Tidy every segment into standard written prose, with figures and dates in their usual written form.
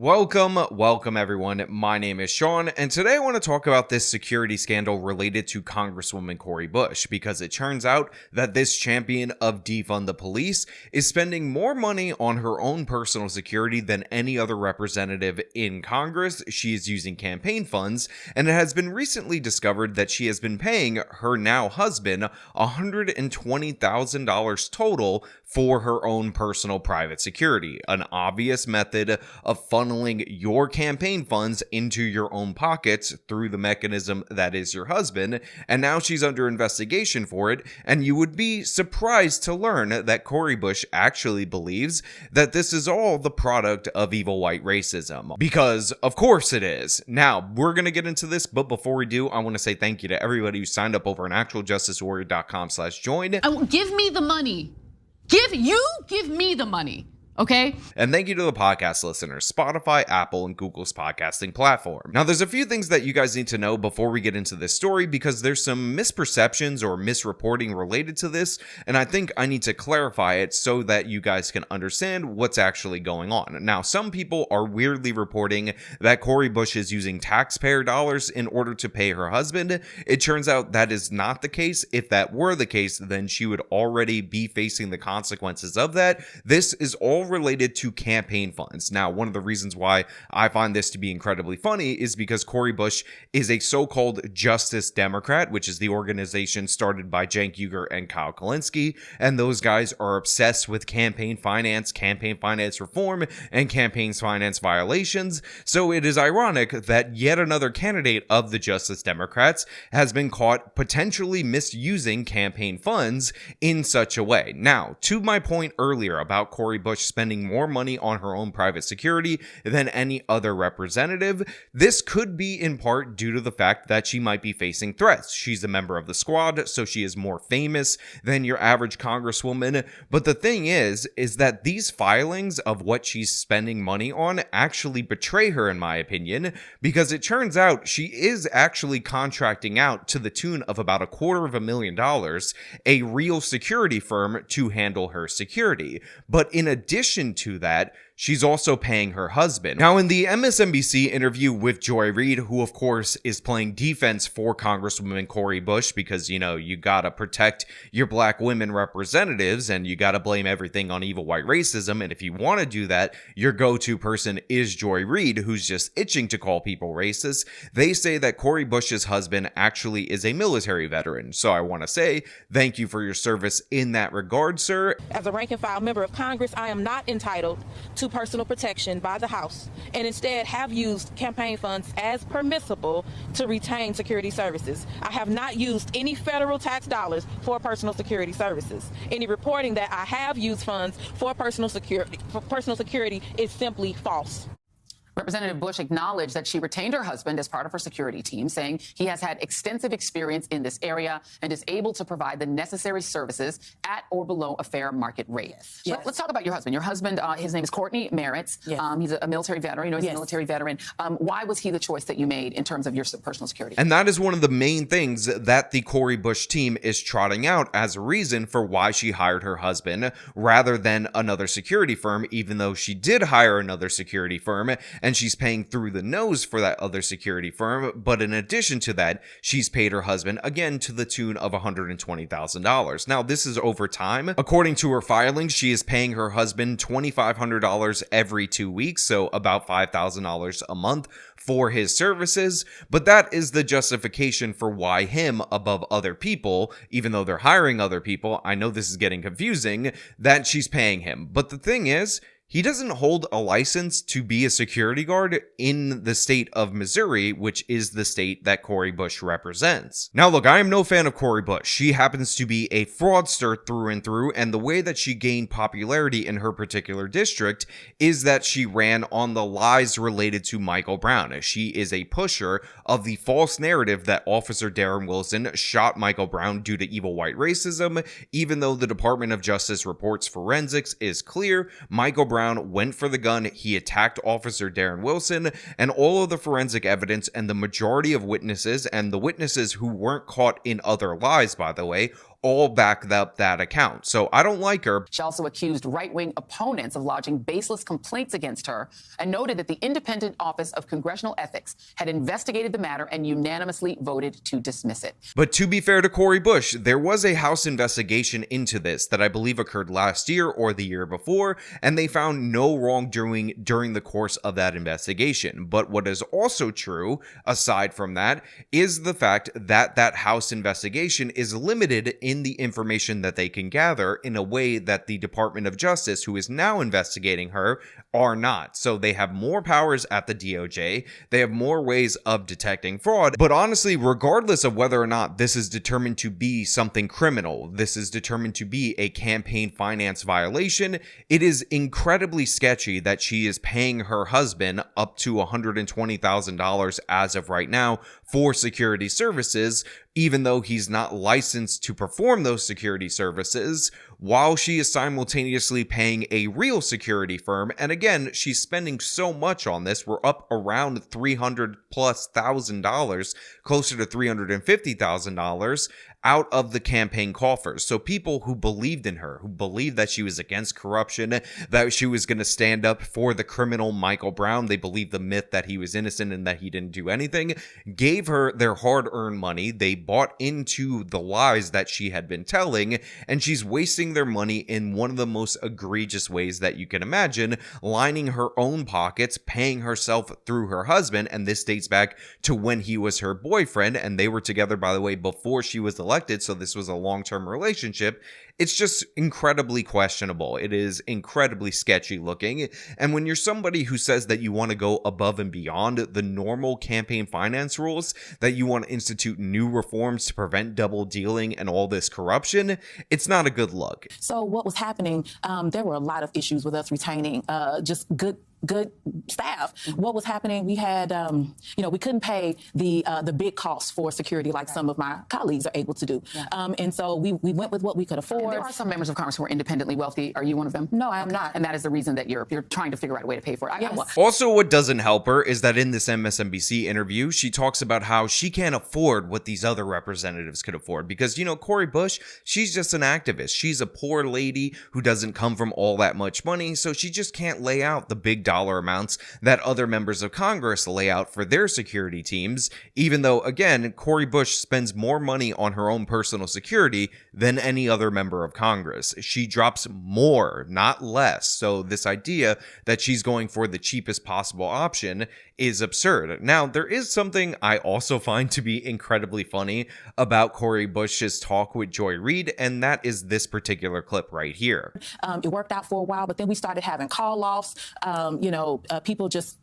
Welcome everyone. My name is Sean, and today I want to talk about this security scandal related to Congresswoman Cori Bush, because it turns out that this champion of defund the police is spending more money on her own personal security than any other representative in Congress. She is using campaign funds, and it has been recently discovered that she has been paying her now husband $120,000 total for her own personal private security, an obvious method of funneling your campaign funds into your own pockets through the mechanism that is your husband. And now she's under investigation for it, and you would be surprised to learn that Cori Bush actually believes that this is all the product of evil white racism, because of course it is. Now we're gonna get into this, but before we do, I want to say thank you to everybody who signed up over on actualjusticewarrior.com/join. Give me the money. Give me the money. Okay. And thank you to the podcast listeners, Spotify, Apple, and Google's podcasting platform. Now, there's a few things that you guys need to know before we get into this story, because there's some misperceptions or misreporting related to this, and I think I need to clarify it so that you guys can understand what's actually going on. Now, some people are weirdly reporting that Cori Bush is using taxpayer dollars in order to pay her husband. It turns out that is not the case. If that were the case, then she would already be facing the consequences of that. This is all related to campaign funds. Now, one of the reasons why I find this to be incredibly funny is because Cori Bush is a so-called Justice Democrat, which is the organization started by Cenk Uygur and Kyle Kulinski, and those guys are obsessed with campaign finance reform, and campaign finance violations. So it is ironic that yet another candidate of the Justice Democrats has been caught potentially misusing campaign funds in such a way. Now, to my point earlier about Cori Bush spending more money on her own private security than any other representative, this could be in part due to the fact that she might be facing threats. She's a member of the squad, so she is more famous than your average congresswoman. But the thing is that these filings of what she's spending money on actually betray her, in my opinion, because it turns out she is actually contracting out to the tune of about $250,000 a real security firm to handle her security. But in addition to that, she's also paying her husband. Now, in the MSNBC interview with Joy Reid, who of course is playing defense for Congresswoman Cori Bush, because, you know, you gotta protect your black women representatives and you gotta blame everything on evil white racism. And if you want to do that, your go-to person is Joy Reid, who's just itching to call people racist. They say that Cori Bush's husband actually is a military veteran. So I want to say thank you for your service in that regard, sir. As a rank and file member of Congress, I am not entitled to personal protection by the House, and instead have used campaign funds as permissible to retain security services. I have not used any federal tax dollars for personal security services. Any reporting that I have used funds for personal security is simply false. Representative Bush acknowledged that she retained her husband as part of her security team, saying he has had extensive experience in this area and is able to provide the necessary services at or below a fair market rate. Yes. Let's talk about your husband. Your husband, his name is Courtney Merritt. Yes. He's a military veteran. You know, he's Yes. a military veteran. Why was he the choice that you made in terms of your personal security? And that is one of the main things that the Cori Bush team is trotting out as a reason for why she hired her husband rather than another security firm, even though she did hire another security firm and she's paying through the nose for that other security firm. But in addition to that, she's paid her husband again to the tune of $120,000. Now, this is over time. According to her filings, she is paying her husband $2,500 every 2 weeks, so about $5,000 a month for his services. But that is the justification for why him above other people, even though they're hiring other people. I know this is getting confusing, that she's paying him. But the thing is, he doesn't hold a license to be a security guard in the state of Missouri, which is the state that Cori Bush represents. Now, look, I am no fan of Cori Bush. She happens to be a fraudster through and through, and the way that she gained popularity in her particular district is that she ran on the lies related to Michael Brown. She is a pusher of the false narrative that Officer Darren Wilson shot Michael Brown due to evil white racism, even though the Department of Justice reports forensics is clear. Michael Brown went for the gun, he attacked Officer Darren Wilson, and all of the forensic evidence and the majority of witnesses, and the witnesses who weren't caught in other lies, by the way, all backed up that account. So I don't like her. She also accused right-wing opponents of lodging baseless complaints against her and noted that the Independent Office of Congressional Ethics had investigated the matter and unanimously voted to dismiss it. But to be fair to Cori Bush, there was a House investigation into this that I believe occurred last year or the year before, and they found no wrongdoing during the course of that investigation. But what is also true, aside from that, is the fact that that House investigation is limited in the information that they can gather in a way that the Department of Justice, who is now investigating her, are not. So they have more powers at the DOJ, they have more ways of detecting fraud, but honestly, regardless of whether or not this is determined to be something criminal, this is determined to be a campaign finance violation, it is incredibly sketchy that she is paying her husband up to $120,000 as of right now for security services, even though he's not licensed to perform those security services, while she is simultaneously paying a real security firm. And again, she's spending so much on this. We're up around $300,000+, closer to $350,000 out of the campaign coffers. So people who believed in her, who believed that she was against corruption, that she was going to stand up for the criminal Michael Brown, they believed the myth that he was innocent and that he didn't do anything, gave her their hard-earned money. They bought into the lies that she had been telling, and she's wasting their money in one of the most egregious ways that you can imagine, lining her own pockets, paying herself through her husband, and this dates back to when he was her boyfriend, and they were together, by the way, before she was elected, so this was a long-term relationship. It's just incredibly questionable. It is incredibly sketchy looking. And when you're somebody who says that you want to go above and beyond the normal campaign finance rules, that you want to institute new reforms to prevent double dealing and all this corruption, it's not a good look. So what was happening, there were a lot of issues with us retaining just good staff. What was happening, we had, we couldn't pay the big costs for security like some of my colleagues are able to do. And so we went with what we could afford. And there are some members of Congress who are independently wealthy. Are you one of them? No, I am not. And that is the reason that you're trying to figure out a way to pay for it. Yes. Also, what doesn't help her is that in this MSNBC interview, she talks about how she can't afford what these other representatives could afford because, Cori Bush, she's just an activist. She's a poor lady who doesn't come from all that much money, so she just can't lay out the big dollar amounts that other members of Congress lay out for their security teams, even though, again, Cori Bush spends more money on her own personal security than any other member of Congress. She drops more, not less. So this idea that she's going for the cheapest possible option is absurd. Now, there is something I also find to be incredibly funny about Cori Bush's talk with Joy Reid, and that is this particular clip right here. It worked out for a while, but then we started having call-offs, people just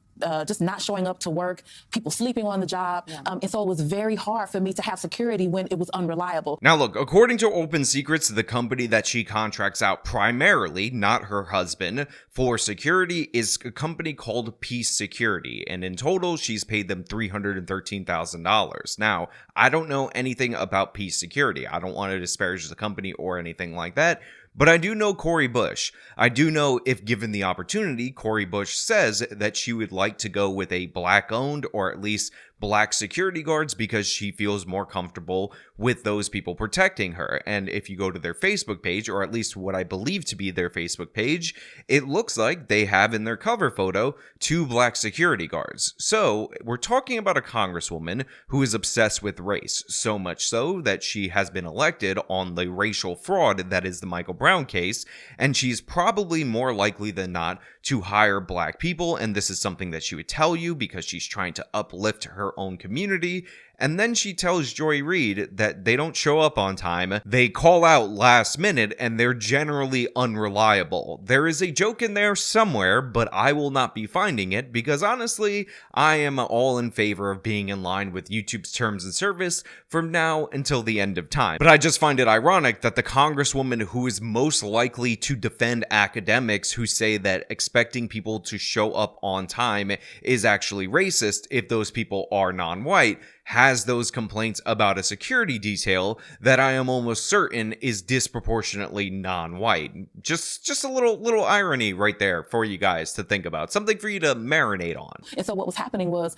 not showing up to work, people sleeping on the job. And so it was very hard for me to have security when it was unreliable. Now look, according to Open Secrets, the company that she contracts out primarily, not her husband, for security is a company called Peace Security. And in total, she's paid them $313,000. Now, I don't know anything about Peace Security. I don't want to disparage the company or anything like that. But I do know Cori Bush. I do know if given the opportunity, Cori Bush says that she would like to go with a black-owned or at least black security guards because she feels more comfortable with those people protecting her. And if you go to their Facebook page, or at least what I believe to be their Facebook page, it looks like they have in their cover photo 2 black security guards. So we're talking about a congresswoman who is obsessed with race, so much so that she has been elected on the racial fraud that is the Michael Brown case, and she's probably more likely than not to hire black people, and this is something that she would tell you because she's trying to uplift her own community. And then she tells Joy Reid that they don't show up on time, they call out last minute, and they're generally unreliable. There is a joke in there somewhere, but I will not be finding it because honestly, I am all in favor of being in line with YouTube's terms and service from now until the end of time. But I just find it ironic that the congresswoman who is most likely to defend academics who say that expecting people to show up on time is actually racist if those people are non-white, has those complaints about a security detail that I am almost certain is disproportionately non-white. Just a little irony right there for you guys to think about. Something for you to marinate on. And so what was happening was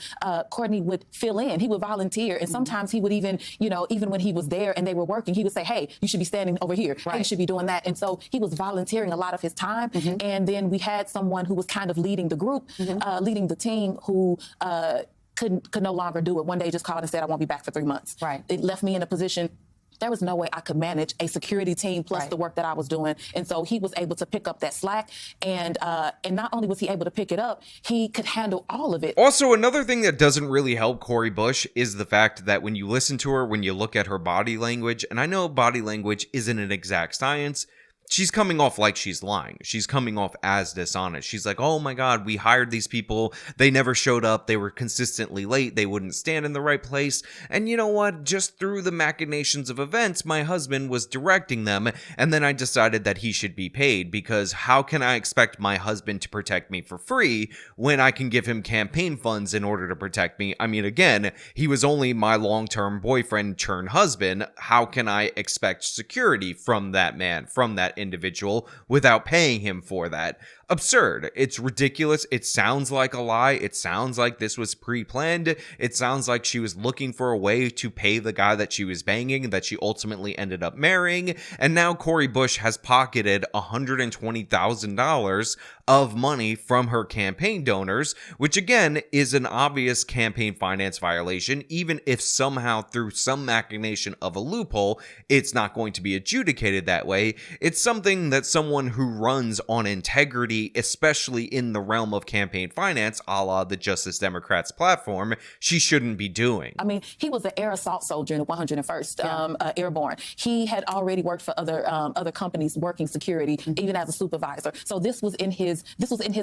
Courtney would fill in. He would volunteer. And sometimes he would even, even when he was there and they were working, he would say, hey, you should be standing over here. Hey, you should be doing that. And so he was volunteering a lot of his time. And then we had someone who was kind of leading the group, leading the team who could no longer do it. One day just called and said, I won't be back for 3 months. Right. It left me in a position. There was no way I could manage a security team plus the work that I was doing. And so he was able to pick up that slack. And not only was he able to pick it up, he could handle all of it. Also, another thing that doesn't really help Cori Bush is the fact that when you listen to her, when you look at her body language, and I know body language isn't an exact science, she's coming off like she's lying. She's coming off as dishonest. She's like, oh my God, we hired these people. They never showed up. They were consistently late. They wouldn't stand in the right place. And you know what? Just through the machinations of events, my husband was directing them. And then I decided that he should be paid, because how can I expect my husband to protect me for free when I can give him campaign funds in order to protect me? I mean, again, he was only my long-term boyfriend turned husband. How can I expect security from that man, from that individual, without paying him for that? Absurd. It's ridiculous. It sounds like a lie. It sounds like this was pre-planned. It sounds like she was looking for a way to pay the guy that she was banging, that she ultimately ended up marrying. And now Cori Bush has pocketed $120,000 of money from her campaign donors, which again is an obvious campaign finance violation. Even if somehow through some machination of a loophole, it's not going to be adjudicated that way, it's something that someone who runs on integrity, especially in the realm of campaign finance, a la the Justice Democrats platform, she shouldn't be doing. I mean, he was an air assault soldier in the 101st Airborne. He had already worked for other companies working security, even as a supervisor. So this was in his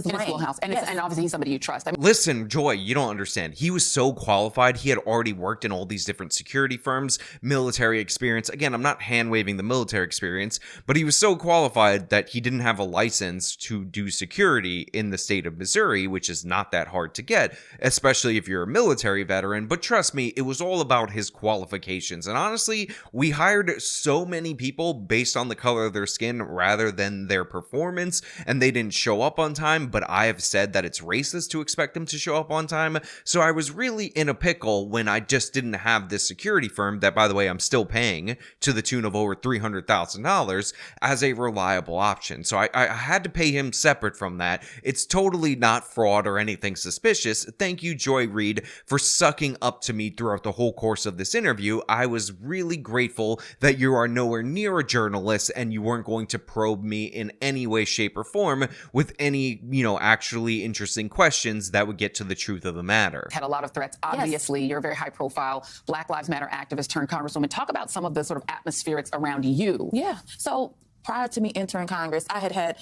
lane. Wheelhouse. And, and obviously he's somebody you trust. I mean, listen, Joy, you don't understand. He was so qualified. He had already worked in all these different security firms, military experience. Again, I'm not hand-waving the military experience, but he was so qualified that he didn't have a license to do security in the state of Missouri, which is not that hard to get, especially if you're a military veteran. But trust me, it was all about his qualifications. And honestly, we hired so many people based on the color of their skin rather than their performance, and they didn't show up on time. But I have said that it's racist to expect them to show up on time. So I was really in a pickle when I just didn't have this security firm that, by the way, I'm still paying to the tune of over $300,000 as a reliable option. So I had to pay him separate from that. It's totally not fraud or anything suspicious. Thank you, Joy Reid, for sucking up to me throughout the whole course of this interview. I was really grateful that you are nowhere near a journalist and you weren't going to probe me in any way, shape, or form with any, actually interesting questions that would get to the truth of the matter. Had a lot of threats. Obviously, you're a very high profile Black Lives Matter activist turned congresswoman. Talk about some of the sort of atmospherics around you. Yeah. So prior to me entering Congress, I had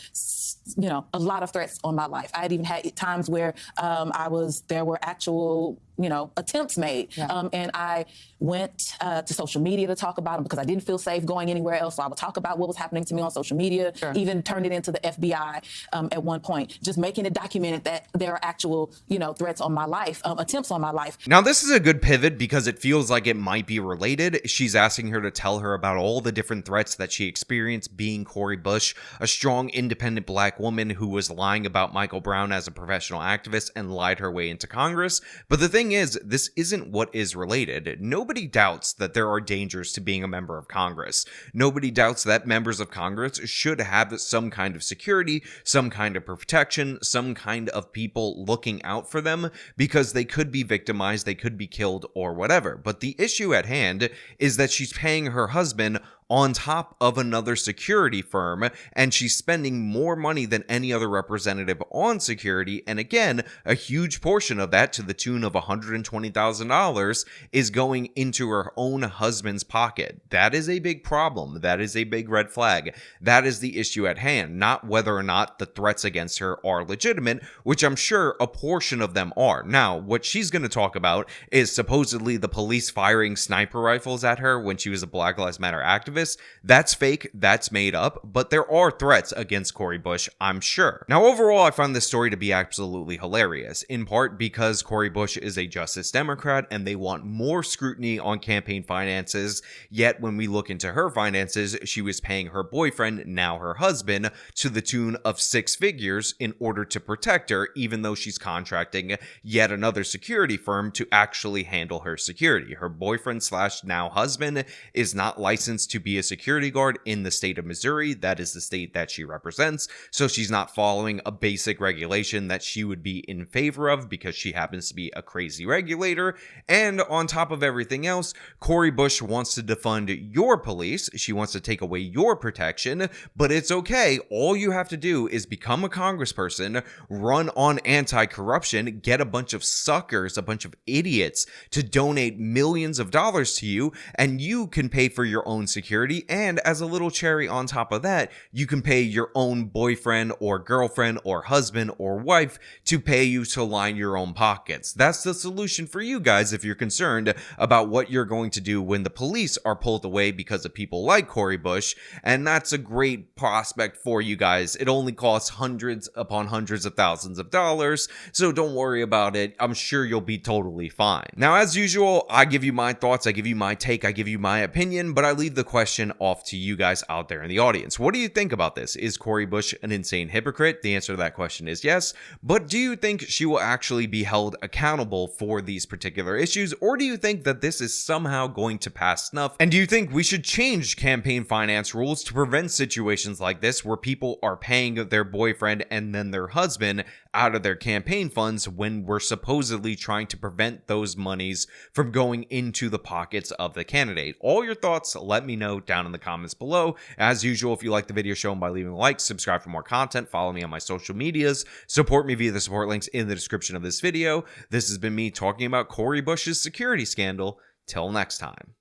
a lot of threats on my life. I had even had times where there were actual attempts made. And I went to social media to talk about them because I didn't feel safe going anywhere else. So I would talk about what was happening to me on social media, even turned it into the FBI at one point, just making it documented that there are actual, threats on my life, attempts on my life. Now, this is a good pivot because it feels like it might be related. She's asking her to tell her about all the different threats that she experienced being Cori Bush, a strong, independent Black woman who was lying about Michael Brown as a professional activist and lied her way into Congress. But the thing is, this isn't what is related. Nobody doubts that there are dangers to being a member of Congress. Nobody doubts that members of Congress should have some kind of security, some kind of protection, some kind of people looking out for them because they could be victimized, they could be killed, or whatever. But the issue at hand is that she's paying her husband on top of another security firm, and she's spending more money than any other representative on security. And again, a huge portion of that, to the tune of $120,000, is going into her own husband's pocket. That is a big problem. That is a big red flag. That is the issue at hand, not whether or not the threats against her are legitimate, which I'm sure a portion of them are. Now, what she's going to talk about is supposedly the police firing sniper rifles at her when she was a Black Lives Matter activist. service. That's fake, that's made up, but there are threats against Cori Bush, I'm sure. Now, overall, I found this story to be absolutely hilarious, in part because Cori Bush is a Justice Democrat and they want more scrutiny on campaign finances, yet when we look into her finances, she was paying her boyfriend, now her husband, to the tune of 6 figures in order to protect her, even though she's contracting yet another security firm to actually handle her security. Her boyfriend slash now husband is not licensed to be a security guard in the state of Missouri. That is the state that she represents. So she's not following a basic regulation that she would be in favor of because she happens to be a crazy regulator. And on top of everything else, Cori Bush wants to defund your police. She wants to take away your protection, but it's okay. All you have to do is become a congressperson, run on anti-corruption, get a bunch of suckers, a bunch of idiots to donate millions of dollars to you, and you can pay for your own security. And as a little cherry on top of that, you can pay your own boyfriend or girlfriend or husband or wife to pay you to line your own pockets. That's the solution for you guys if you're concerned about what you're going to do when the police are pulled away because of people like Cori Bush. And that's a great prospect for you guys. It only costs hundreds upon hundreds of thousands of dollars, so don't worry about it. I'm sure you'll be totally fine. Now, as usual, I give you my thoughts, I give you my take, I give you my opinion, but I leave the question off to you guys out there in the audience. What do you think about this? Is Cori Bush an insane hypocrite? The answer to that question is yes, but do you think she will actually be held accountable for these particular issues, or do you think that this is somehow going to pass snuff? And do you think we should change campaign finance rules to prevent situations like this where people are paying their boyfriend and then their husband out of their campaign funds when we're supposedly trying to prevent those monies from going into the pockets of the candidate? All your thoughts, let me know down in the comments below. As usual, if you like the video, show them by leaving a like, subscribe for more content, follow me on my social medias, support me via the support links in the description of this video. This has been me talking about Cori Bush's security scandal. Till next time.